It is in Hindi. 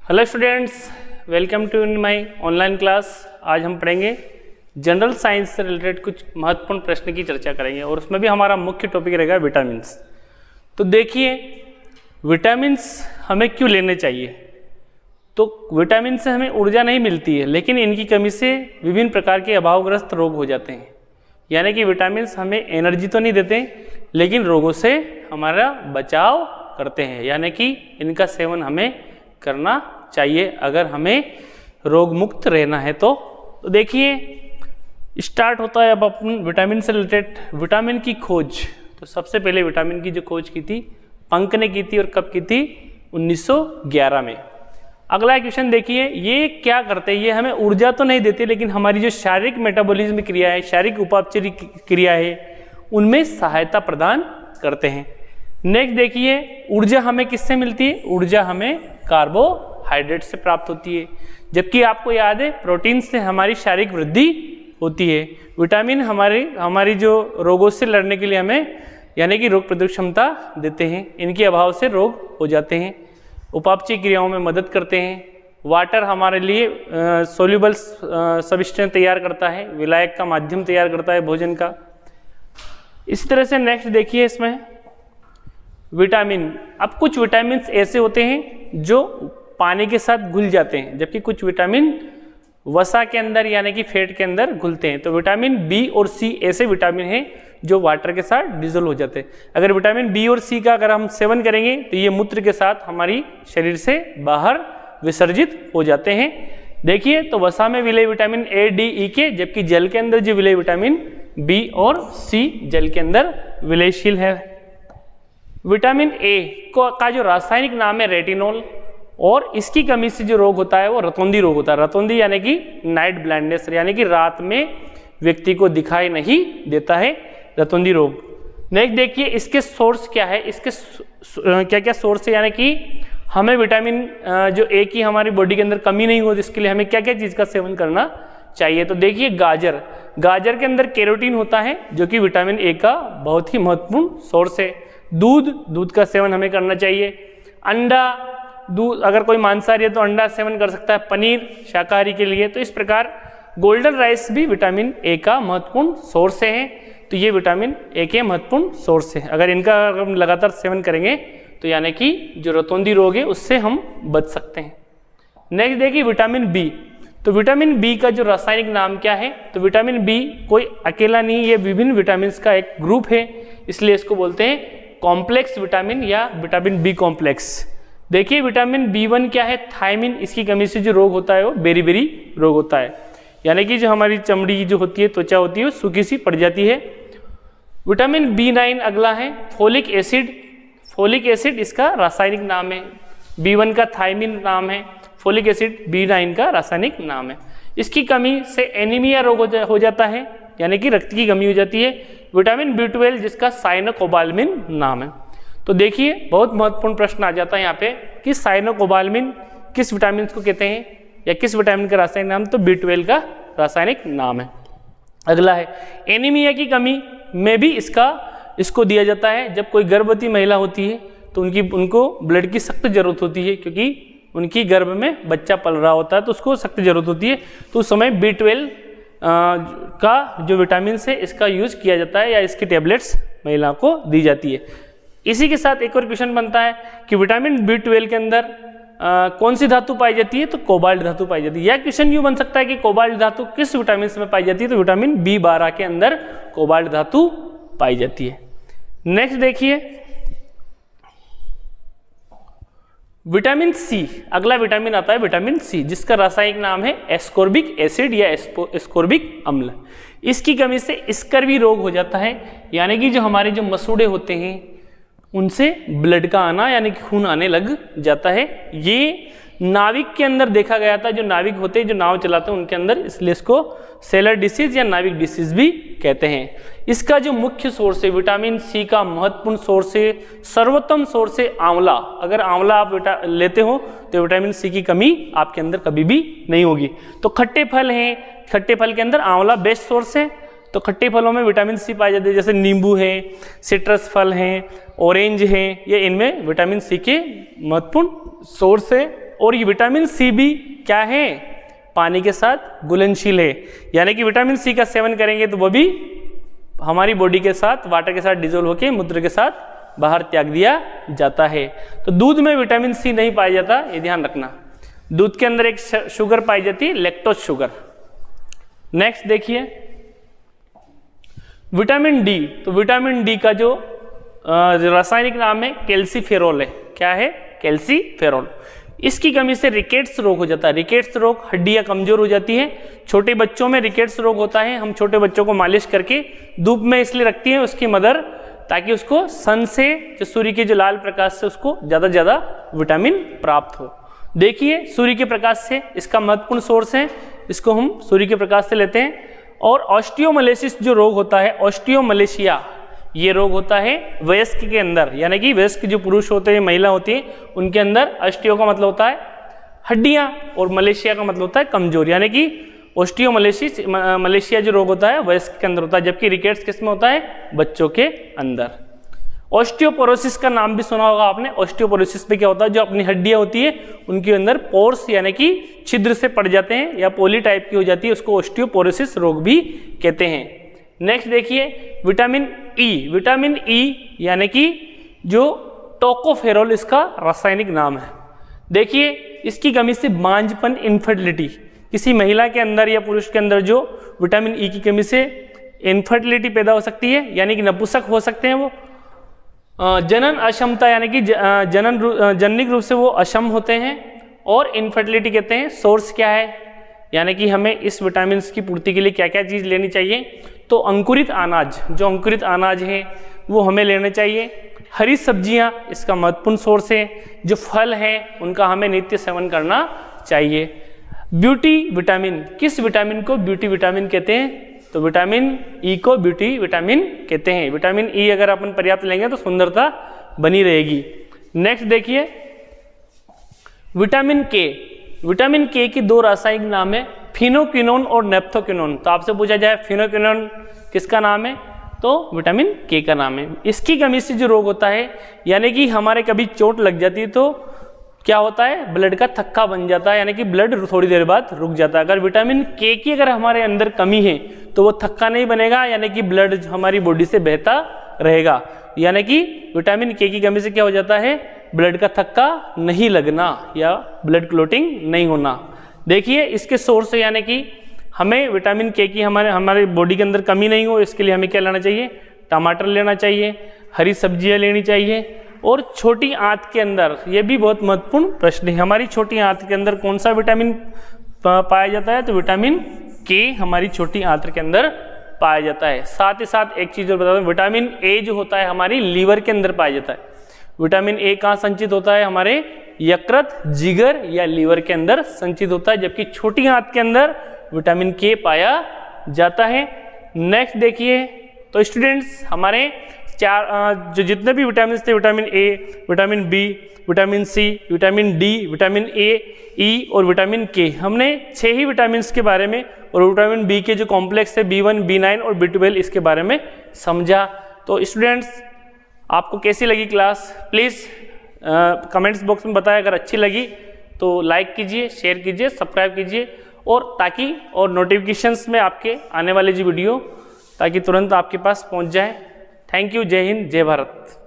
Hello students, welcome to my online class. आज हम पढ़ेंगे जनरल साइंस से रिलेटेड कुछ महत्वपूर्ण प्रश्न की चर्चा करेंगे और उसमें भी हमारा मुख्य टॉपिक रहेगा विटामिन्स। तो देखिए, विटामिन्स हमें क्यों लेने चाहिए। तो विटामिन से हमें ऊर्जा नहीं मिलती है, लेकिन इनकी कमी से विभिन्न प्रकार के अभावग्रस्त रोग हो जाते हैं। यानी कि विटामिन्स हमें एनर्जी तो नहीं देते, लेकिन रोगों से हमारा बचाव करते हैं। यानी कि इनका सेवन हमें करना चाहिए अगर हमें रोग मुक्त रहना है। तो देखिए, स्टार्ट होता है अब अपन विटामिन से रिलेटेड। विटामिन की खोज, तो सबसे पहले विटामिन की जो खोज की थी पंक ने की थी, और कब की थी? 1911 में। अगला क्वेश्चन देखिए, ये क्या करते हैं? ये हमें ऊर्जा तो नहीं देते, लेकिन हमारी जो शारीरिक मेटाबॉलिज्म क्रिया है, शारीरिक उपापचय क्रिया है, उनमें सहायता प्रदान करते हैं। नेक्स्ट देखिए, ऊर्जा हमें किससे मिलती है? ऊर्जा हमें कार्बोहाइड्रेट से प्राप्त होती है, जबकि आपको याद है प्रोटीन से हमारी शारीरिक वृद्धि होती है। विटामिन हमारी जो रोगों से लड़ने के लिए हमें यानी कि रोग प्रतिरोधक क्षमता देते हैं। इनके अभाव से रोग हो जाते हैं। उपापचय क्रियाओं में मदद करते हैं। वाटर हमारे लिए सोल्यूबल सब्सटेंस तैयार करता है, विलायक का माध्यम तैयार करता है भोजन का। इसी तरह से नेक्स्ट देखिए, इसमें विटामिन, अब कुछ विटामिन ऐसे होते हैं जो पानी के साथ घुल जाते हैं, जबकि कुछ विटामिन वसा के अंदर यानी कि फैट के अंदर घुलते हैं। तो विटामिन बी और सी ऐसे विटामिन हैं जो वाटर के साथ डिजोल्व हो जाते हैं। अगर विटामिन बी और सी का अगर हम सेवन करेंगे तो ये मूत्र के साथ हमारी शरीर से बाहर विसर्जित हो जाते हैं। देखिए, तो वसा में विलय विटामिन ए, डी, ई के, जबकि जल के अंदर जो विलय विटामिन बी और सी जल के अंदर विलयशील है। विटामिन ए का जो रासायनिक नाम है रेटिनोल, और इसकी कमी से जो रोग होता है वो रतौंधी रोग होता है। रतौंधी यानी कि नाइट ब्लाइंडनेस, यानी कि रात में व्यक्ति को दिखाई नहीं देता है, रतौंधी रोग। नेक्स्ट देखिए, इसके सोर्स क्या है, इसके क्या क्या सोर्स है, यानी कि हमें विटामिन जो ए की हमारी बॉडी के अंदर कमी नहीं हो, जिसके लिए हमें क्या क्या चीज़ का सेवन करना चाहिए। तो देखिए, गाजर के अंदर कैरोटीन होता है, जो कि विटामिन ए का बहुत ही महत्वपूर्ण सोर्स है। दूध का सेवन हमें करना चाहिए। अंडा, दूध, अगर कोई मांसाहारी है तो अंडा सेवन कर सकता है। पनीर शाकाहारी के लिए। तो इस प्रकार गोल्डन राइस भी विटामिन ए का महत्वपूर्ण सोर्स है। तो ये विटामिन ए के महत्वपूर्ण सोर्स है। अगर इनका हम लगातार सेवन करेंगे तो यानी कि जो रतौंधी रोग है उससे हम बच सकते हैं। नेक्स्ट देखिए, विटामिन बी। तो विटामिन बी का जो रासायनिक नाम क्या है? तो विटामिन बी कोई अकेला नहीं, ये विभिन्न विटामिन का एक ग्रुप है, इसलिए इसको बोलते हैं कॉम्प्लेक्स विटामिन या विटामिन बी कॉम्प्लेक्स। देखिए, विटामिन बी1 क्या है? थायमिन। इसकी कमी से जो रोग होता है वो बेरी रोग होता है, यानी कि जो हमारी चमड़ी जो होती है, त्वचा होती है, वो सूखी सी पड़ जाती है। विटामिन बी9 अगला है फोलिक एसिड। फोलिक एसिड इसका रासायनिक नाम है। बी1 का थायमिन नाम है, फोलिक एसिड बी9 का रासायनिक नाम है। इसकी कमी से एनीमिया रोग हो जाता है, यानी कि रक्त की कमी हो जाती है। विटामिन बी12 जिसका साइनोकोबाल्मिन नाम है। तो देखिए, बहुत महत्वपूर्ण प्रश्न आ जाता है यहाँ पे कि साइनोकोबाल्मिन किस विटामिन को कहते हैं, या किस विटामिन का रासायनिक नाम? तो बी12 का रासायनिक नाम है। अगला है एनीमिया की कमी में भी इसको दिया जाता है। जब कोई गर्भवती महिला होती है तो उनको ब्लड की सख्त जरूरत होती है, क्योंकि उनकी गर्भ में बच्चा पल रहा होता है, तो उसको सख्त जरूरत होती है। तो उस समय बी12 का जो विटामिन है इसका यूज किया जाता है, या इसकी टेबलेट्स महिला को दी जाती है। इसी के साथ एक और क्वेश्चन बनता है कि विटामिन बी12 के अंदर कौन सी धातु पाई जाती है? तो कोबाल्ट धातु पाई जाती है। यह क्वेश्चन यूं बन सकता है कि कोबाल्ट धातु किस विटामिन में पाई जाती है? तो विटामिन बी12 के अंदर कोबाल्ट धातु पाई जाती है। नेक्स्ट देखिए, विटामिन सी। अगला विटामिन आता है विटामिन सी, जिसका रासायनिक नाम है एस्कोर्बिक एसिड या एस्कोर्बिक अम्ल। इसकी कमी से स्कर्वी रोग हो जाता है, यानी कि जो हमारे जो मसूड़े होते हैं उनसे ब्लड का आना यानी कि खून आने लग जाता है। ये नाविक के अंदर देखा गया था, जो नाविक होते हैं, जो नाव चलाते हैं, उनके अंदर, इसलिए इसको सेलर डिसीज या नाविक डिसीज भी कहते हैं। इसका जो मुख्य सोर्स है विटामिन सी का महत्वपूर्ण सोर्स है, सर्वोत्तम सोर्स है आंवला। अगर आंवला आप लेते हो तो विटामिन सी की कमी आपके अंदर कभी भी नहीं होगी। तो खट्टे फल हैं, खट्टे फल के अंदर आंवला बेस्ट सोर्स है। तो खट्टे फलों में विटामिन सी पाए जाते हैं, जैसे नींबू है, सिट्रस फल हैं, ऑरेंज हैं, ये इनमें विटामिन सी के महत्वपूर्ण सोर्स है। और ये विटामिन सी भी क्या है, पानी के साथ घुलनशील है, यानी कि विटामिन सी का सेवन करेंगे तो वो भी हमारी बॉडी के साथ वाटर के साथ डिजोल्व होकर मूत्र के साथ बाहर त्याग दिया जाता है। तो दूध में विटामिन सी नहीं पाया जाता, ये ध्यान रखना। दूध के अंदर एक शुगर पाई जाती है, लैक्टोज शुगर। नेक्स्ट देखिए विटामिन डी। तो विटामिन डी का जो रासायनिक नाम है कैल्सीफेरोल है। क्या है, कैल्सीफेरोल। इसकी कमी से रिकेट्स रोग हो जाता है। रिकेट्स रोग, हड्डियां कमजोर हो जाती है। छोटे बच्चों में रिकेट्स रोग होता है। हम छोटे बच्चों को मालिश करके धूप में इसलिए रखती है उसकी मदर, ताकि उसको सन से, जो सूर्य के जो लाल प्रकाश से उसको ज़्यादा से ज़्यादा विटामिन प्राप्त हो। देखिए सूर्य के प्रकाश से इसका महत्वपूर्ण सोर्स है, इसको हम सूर्य के प्रकाश से लेते हैं। और ऑस्टियोमलेसिस जो रोग होता है, ऑस्टियोमलेशिया, ये रोग होता है वयस्क के अंदर, यानी कि वयस्क जो पुरुष होते हैं, महिला होती है, उनके अंदर ऑस्टियो का मतलब होता है हड्डियां और मलेशिया का मतलब होता है कमजोर, यानी कि मलेशिया जो रोग होता है वयस्क के अंदर होता है, जबकि रिकेट्स किस में होता है, बच्चों के अंदर। ऑस्टियोपोरोसिस का नाम भी सुना होगा आपने। ऑस्टियोपोरोसिस में क्या होता है, जो अपनी हड्डियां होती है उनके अंदर पोर्स यानी कि छिद्र से पड़ जाते हैं या पोली टाइप की हो जाती है, उसको ऑस्टियोपोरोसिस रोग भी कहते हैं। नेक्स्ट देखिए विटामिन ई। विटामिन ई यानी कि जो टोकोफेरोल इसका रासायनिक नाम है। देखिए इसकी कमी से बांझपन, इनफर्टिलिटी, किसी महिला के अंदर या पुरुष के अंदर जो विटामिन ई की कमी से इनफर्टिलिटी पैदा हो सकती है, यानी कि नपुंसक हो सकते हैं वो। जनन अक्षमता, यानी कि जननिक रूप से वो अक्षम होते हैं। और इनफर्टिलिटी कहते हैं। सोर्स क्या है, यानी कि हमें इस विटामिन की पूर्ति के लिए क्या क्या चीज़ लेनी चाहिए, तो अंकुरित अनाज, जो अंकुरित अनाज है वो हमें लेने चाहिए। हरी सब्जियां इसका महत्वपूर्ण सोर्स है। जो फल हैं उनका हमें नित्य सेवन करना चाहिए। ब्यूटी विटामिन, किस विटामिन को ब्यूटी विटामिन कहते हैं, तो विटामिन ई को ब्यूटी विटामिन कहते हैं। विटामिन ई अगर अपन पर्याप्त लेंगे तो सुंदरता बनी रहेगी। नेक्स्ट देखिए विटामिन के। विटामिन के की दो रासायनिक नाम है, फिनोक्विनोन और नेप्थोक्विनोन। तो आपसे पूछा जाए फिनोक्विनोन किसका नाम है, तो विटामिन के का नाम है। इसकी कमी से जो रोग होता है, यानी कि हमारे कभी चोट लग जाती है तो क्या होता है, ब्लड का थक्का बन जाता है, यानी कि ब्लड थोड़ी देर बाद रुक जाता है। अगर विटामिन के की अगर हमारे अंदर कमी है तो वो थक्का नहीं बनेगा, यानी कि ब्लड हमारी बॉडी से बहता रहेगा। यानी कि विटामिन के की कमी से क्या हो जाता है, ब्लड का थक्का नहीं लगना या ब्लड क्लोटिंग नहीं होना। देखिए इसके सोर्स है, यानी कि हमें विटामिन के की हमारे बॉडी के अंदर कमी नहीं हो, इसके लिए हमें क्या लेना चाहिए, टमाटर लेना चाहिए, हरी सब्जियां लेनी चाहिए। और छोटी आंत के अंदर, ये भी बहुत महत्वपूर्ण प्रश्न है, हमारी छोटी आंत के अंदर कौन सा विटामिन पाया जाता है, तो विटामिन के हमारी छोटी आंत के अंदर पाया जाता है। साथ ही साथ एक चीज और बता दूं, विटामिन ए जो होता है हमारी लीवर के अंदर पाया जाता है। विटामिन ए कहाँ संचित होता है, हमारे यकृत, जिगर या लीवर के अंदर संचित होता है, जबकि छोटी आंत के अंदर विटामिन के पाया जाता है। नेक्स्ट देखिए, तो स्टूडेंट्स हमारे चार जो जितने भी विटामिन थे, vitamin A, vitamin B, vitamin C, vitamin D, vitamin A, E और विटामिन के, हमने 6 ही विटामिन के बारे में और विटामिन बी के जो कॉम्प्लेक्स है B1, B9 और B12 इसके बारे में समझा। तो स्टूडेंट्स आपको कैसी लगी क्लास, प्लीज़ कमेंट्स बॉक्स में बताएं। अगर अच्छी लगी तो लाइक कीजिए, शेयर कीजिए, सब्सक्राइब कीजिए, और ताकि और नोटिफिकेशंस में आपके आने वाली जो वीडियो ताकि तुरंत आपके पास पहुंच जाए। Thank you. जय हिंद, जय भारत।